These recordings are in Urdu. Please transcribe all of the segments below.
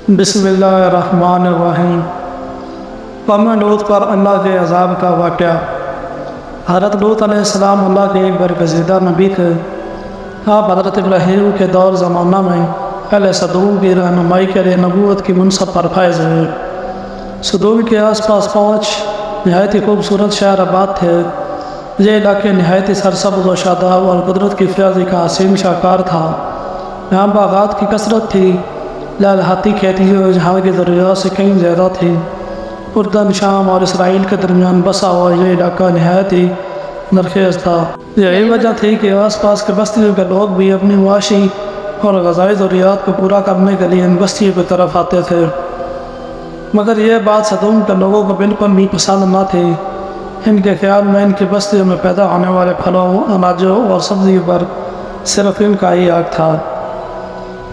بسم اللہ الرحمن الرحیم۔ قوم لوط پر اللہ کے عذاب کا واقعہ۔ حضرت لوط علیہ السلام اللہ کے ایک برگزیدہ نبی تھے۔ آپ حضرت ابراہیم کے دور زمانہ میں اہل صدوم کی رہنمائی کے لیے نبوت کی منصب پر فائز ہوئے۔ صدوم کے آس پاس 5 نہایت ہی خوبصورت شہر آباد تھے۔ یہ علاقے نہایت ہی سرسبز و شاداب اور قدرت کی فیاضی کا حسین شاہکار تھا۔ یہاں باغات کی کثرت تھی، لالہاتی کھیتی جہاں کی ضروریات سے کہیں زیادہ تھی۔ اردن، شام اور اسرائیل کے درمیان بسا ہوا یہ علاقہ نہایت ہی زرخیز تھا۔ یہی وجہ تھی کہ آس پاس کے بستیوں کے لوگ بھی اپنی معاشی اور غذائی ضروریات کو پورا کرنے کے لیے ان بستیوں کی طرف آتے تھے، مگر یہ بات صدوم کے لوگوں کو بالکل بھی پسند نہ تھی۔ ان کے خیال میں ان کی بستیوں میں پیدا ہونے والے پھلوں، اناجوں اور سبزیوں پر صرف ان کا ہی حق تھا۔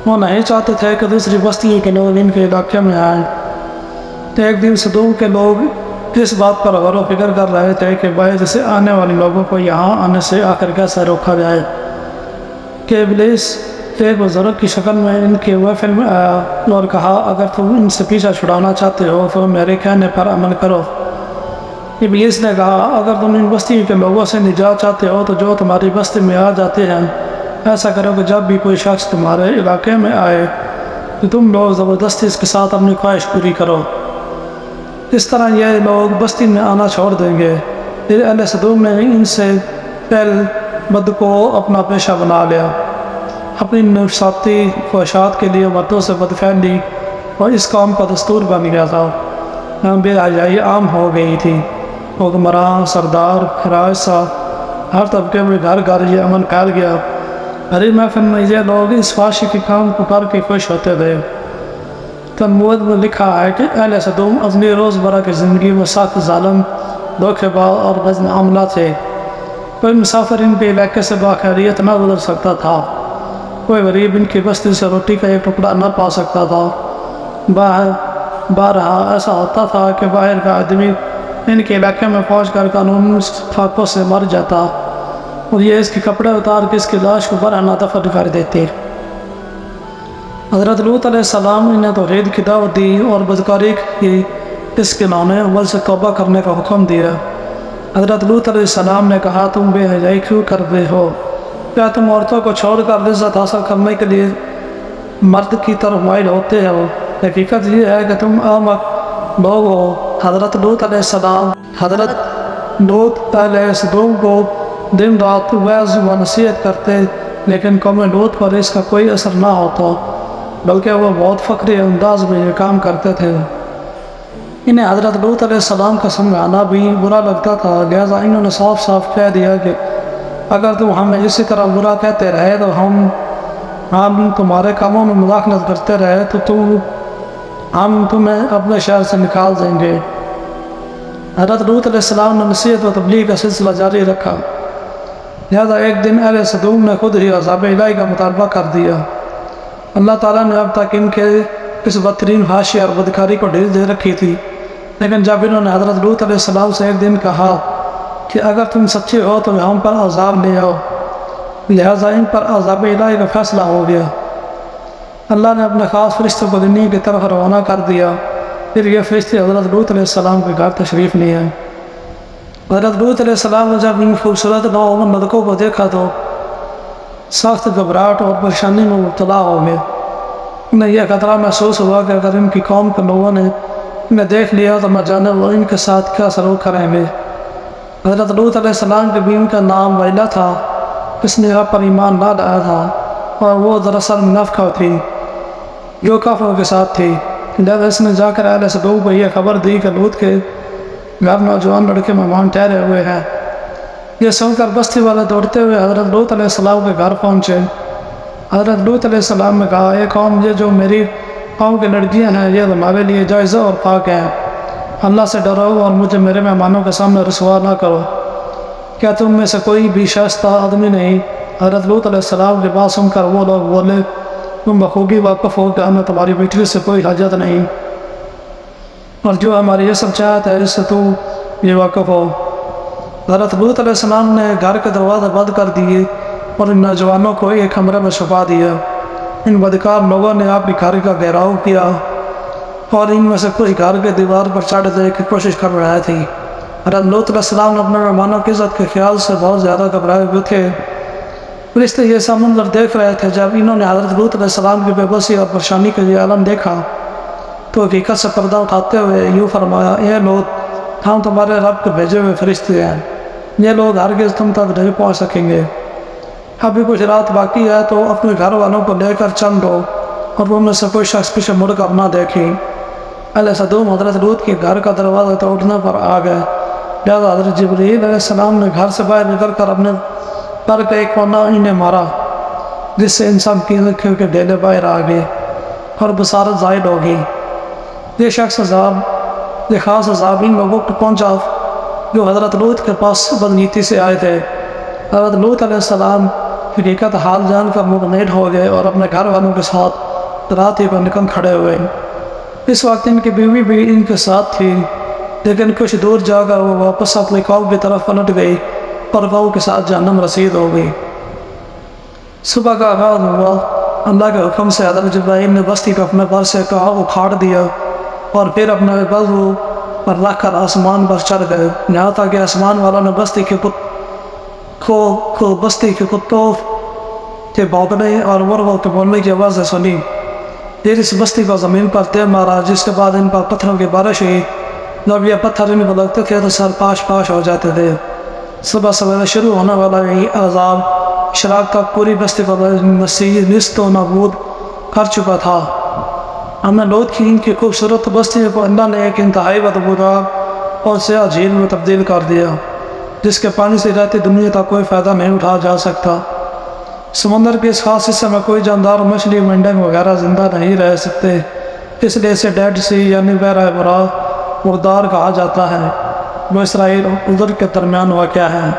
وہ نہیں چاہتے تھے کہ دوسری بستیوں کے لوگ ان کے علاقے میں آئیں۔ ایک دن صدوم کے لوگ اس بات پر غور و فکر کر رہے تھے کہ باہر سے آنے والے لوگوں کو یہاں آنے سے آخر کیسے روکا جائے، کہ ابلیس ایک بزرگ کی شکل میں ان کے محفل میں آیا اور کہا، اگر تم ان سے پیچھا چھڑانا چاہتے ہو تو میرے کہنے پر عمل کرو۔ ابلیس نے کہا، اگر تم ان بستیوں کے لوگوں سے نجات چاہتے ہو تو جو تمہاری بستی میں آ جاتے ہیں ایسا کرو کہ جب بھی کوئی شخص تمہارے علاقے میں آئے تو تم لوگ زبردستی اس کے ساتھ اپنی خواہش پوری کرو۔ اس طرح یہ لوگ بستی میں آنا چھوڑ دیں گے۔ پھر اہل صدوم نے ان سے پہل بد کو اپنا پیشہ بنا لیا۔ اپنی نفساتی خواہشات کے لیے مردوں سے بد فعلی اور اس کام کا دستور بن گیا تھا۔ بے حیائی عام ہو گئی تھی۔ حکمراں، سردار، رئیسہ، ہر طبقے میں گھر گھر یہ امن پھیل گیا۔ ہری محفل میں یہ لوگ اس فحاشی کے کام کو کر کے خوش ہوتے تھے۔ تلمود میں لکھا ہے کہ اہل صدوم اپنی روزمرہ کی زندگی میں سخت ظالم، دھوکے باز اور بد معاملہ تھے۔ کوئی مسافر ان کے علاقے سے باخیریت نہ گزر سکتا تھا۔ کوئی غریب ان کی بستی سے روٹی کا ایک ٹکڑا نہ پا سکتا تھا۔ بارہا ایسا ہوتا تھا کہ باہر کا آدمی ان کے علاقے میں پہنچ کر قانون فاقوں سے مر جاتا اور یہ اس کے کپڑے اتار کے اس کی لاش کو برہنہ دفن کر دیتے۔ حضرت لوط علیہ السلام نے توحید کی دعوت دی اور بدکاری کی اس کے نانے عمل سے توبہ کرنے کا حکم دیا۔ حضرت لوط علیہ السلام نے کہا، تم بے حیائی کیوں کر رہے ہو؟ کیا تم عورتوں کو چھوڑ کر لذت حاصل کرنے کے لیے مرد کی طرف مائل ہوتے ہو؟ حقیقت یہ ہے کہ تم احمق لوگ ہو۔ حضرت لوط علیہ السلام علیہ صدوم کو دن رات وعظ و نصیحت کرتے، لیکن قوم لوط پر اس کا کوئی اثر نہ ہوتا، بلکہ وہ بہت فخری انداز میں یہ کام کرتے تھے۔ انہیں حضرت لوط علیہ السلام کا سمجھانا بھی برا لگتا تھا، لہذا انہوں نے صاف صاف کہہ دیا کہ اگر تم ہمیں اسی طرح برا کہتے رہے تو ہم تمہارے کاموں میں مداخلت کرتے رہے تو ہم تمہیں اپنے شہر سے نکال دیں گے۔ حضرت لوط علیہ السلام نے نصیحت و تبلیغ کا سلسلہ جاری رکھا، لہذا ایک دن اہل صدوم نے خود ہی عذاب الہی کا مطالبہ کر دیا۔ اللہ تعالیٰ نے اب تک ان کے اس بدترین فحاشی اور بدکاری کو ڈھیل دے رکھی تھی، لیکن جب انہوں نے حضرت لوط علیہ السلام سے ایک دن کہا کہ اگر تم سچے ہو تو ہم پر عذاب لے آؤ، لہذا ان پر عذاب الہی کا فیصلہ ہو گیا۔ اللہ نے اپنے خاص فرشتے کو دنیا کی طرف روانہ کر دیا۔ پھر یہ فرشتے حضرت لوط علیہ السلام کے گھر تشریف لے آئے۔ حضرت لوط علیہ السلام نے جب ان خوبصورت نوعمر لڑکوں کو دیکھا تو سخت گھبراہٹ اور پریشانی میں مبتلا ہو گئے۔ انہیں یہ خطرہ محسوس ہوا کہ اگر ان کی قوم کے لوگوں نے انہیں دیکھ لیا تو نہ جانے وہ ان کے ساتھ کیا سلوک کریں گے۔ حضرت لوط علیہ السلام کے بیوی کا نام ویلا تھا۔ اس نے آپ پر ایمان نہ لایا تھا اور وہ دراصل منافقہ تھی جو کافروں کے ساتھ تھی، لہذا اس نے جا کر اہل صدوم کو یہ خبر دی کہ لوط کے گھر نوجوان لڑکے مہمان ٹھہرے ہوئے ہیں۔ یہ سن کر بستی والے دوڑتے ہوئے حضرت لوط علیہ السلام کے گھر پہنچے۔ حضرت لوط علیہ السلام نے کہا، یہ قوم یہ جو میری قوم کی لڑکیاں ہیں یہ تمہارے لیے جائزہ اور پاک ہیں۔ اللہ سے ڈرو اور مجھے میرے مہمانوں کے سامنے رسوا نہ کرو۔ کیا تم میں سے کوئی بھی شائستہ آدمی نہیں؟ حضرت لوط علیہ السلام کی بات سن کر وہ لوگ بولے، تم بخوبی واقف ہو کہ ہمیں تمہاری بیٹی سے کوئی حاجت نہیں، اور جو ہماری یہ سب چاہت ہے اس سے تو یہ واقف ہو۔ حضرت لوط علیہ السلام نے گھر کے دروازے بند کر دیے اور ان نوجوانوں کو ایک کمرے میں چھپا دیا۔ ان بدکار لوگوں نے آپ کی گھر کا گھیراؤ کیا اور ان میں سے کوئی گھر کے دیوار پر چڑھنے کی کوشش کر رہے تھے۔ حضرت لوط علیہ السلام نے اپنے مہمانوں کی عزت کے خیال سے بہت زیادہ گھبرائے ہوئے تھے۔ فرشتے یہ سب منظر دیکھ رہے تھے۔ جب انہوں نے حضرت لوط علیہ السلام کی بے بسی اور پریشانی کا یہ عالم دیکھا تو حقیقت سے پردہ اٹھاتے ہوئے یوں فرمایا، اے لوط، ہم تمہارے رب کے بھیجے ہوئے فرشتے ہیں، یہ لوگ ہرگز تم تک نہیں پہنچ سکیں گے۔ ابھی کچھ رات باقی ہے تو اپنے گھر والوں کو لے کر چل دو اور ان میں سے کوئی شخص پیچھے مڑ کر نہ دیکھیں۔ اہل صدوم حضرت لوط کے گھر کا دروازہ توڑنے پر آ گئے، لہٰذا حضرت جبرائیل علیہ السلام نے گھر سے باہر نکل کر اپنے پر کا ایک کونا انہیں مارا، جس سے ان سب کی آنکھوں کے ڈیلے باہر آ گئے اور بصارت زائد ہو گئی۔ یہ شخص عذاب، یہ خاص عذاب ان لوگوں کو پہنچا جو حضرت لوط کے پاس بدنیتی سے آئے تھے۔ حضرت لوط علیہ السلام حقیقت حال جان کر مطمئن ہو گئے اور اپنے گھر والوں کے ساتھ رات ہی پر نکل کھڑے ہوئے۔ اس وقت ان کی بیوی بھی ان کے ساتھ تھی، لیکن کچھ دور جا کر وہ واپس اپنے قوم کی طرف پلٹ گئی اور قوم کے ساتھ جہنم رسید ہو گئی۔ صبح کا آغاز ہوا، اللہ کے حکم سے حضرت جبرائیل نے بستی کو اپنے پر سے کہا اکھاڑ دیا اور پھر اپنے بازو پر رکھ کر آسمان پر چڑھ گئے، یہاں تک کہ آسمان والوں نے بستی کے کتوں کے بھونکنے اور مرغوں کے بولنے کی آوازیں سنی۔ پھر اس بستی کو زمین پر دے مارا، جس کے بعد ان پر پتھروں کی بارش ہوئی۔ جب یہ پتھر ان کو لگتے تھے تو سر پاش پاش ہو جاتے تھے۔ صبح سویرے شروع ہونے والا یہ عذاب شراک تک پوری بستی کو نیست و نابود کر چکا تھا۔ ہم نے لوط کی ان کی خوبصورت بستی کو اللہ نے ایک انتہائی بدبودار اور سیاہ جھیل میں تبدیل کر دیا، جس کے پانی سے رہتی دنیا کا کوئی فائدہ نہیں اٹھایا جا سکتا۔ سمندر کے اس خاص حصے میں کوئی جاندار مچھلی، مینڈک وغیرہ زندہ نہیں رہ سکتے، اس لیے اسے ڈیڈ سی یعنی بحر براہ مردار کہا جاتا ہے، وہ اسرائیل اور اردن کے درمیان واقع ہے۔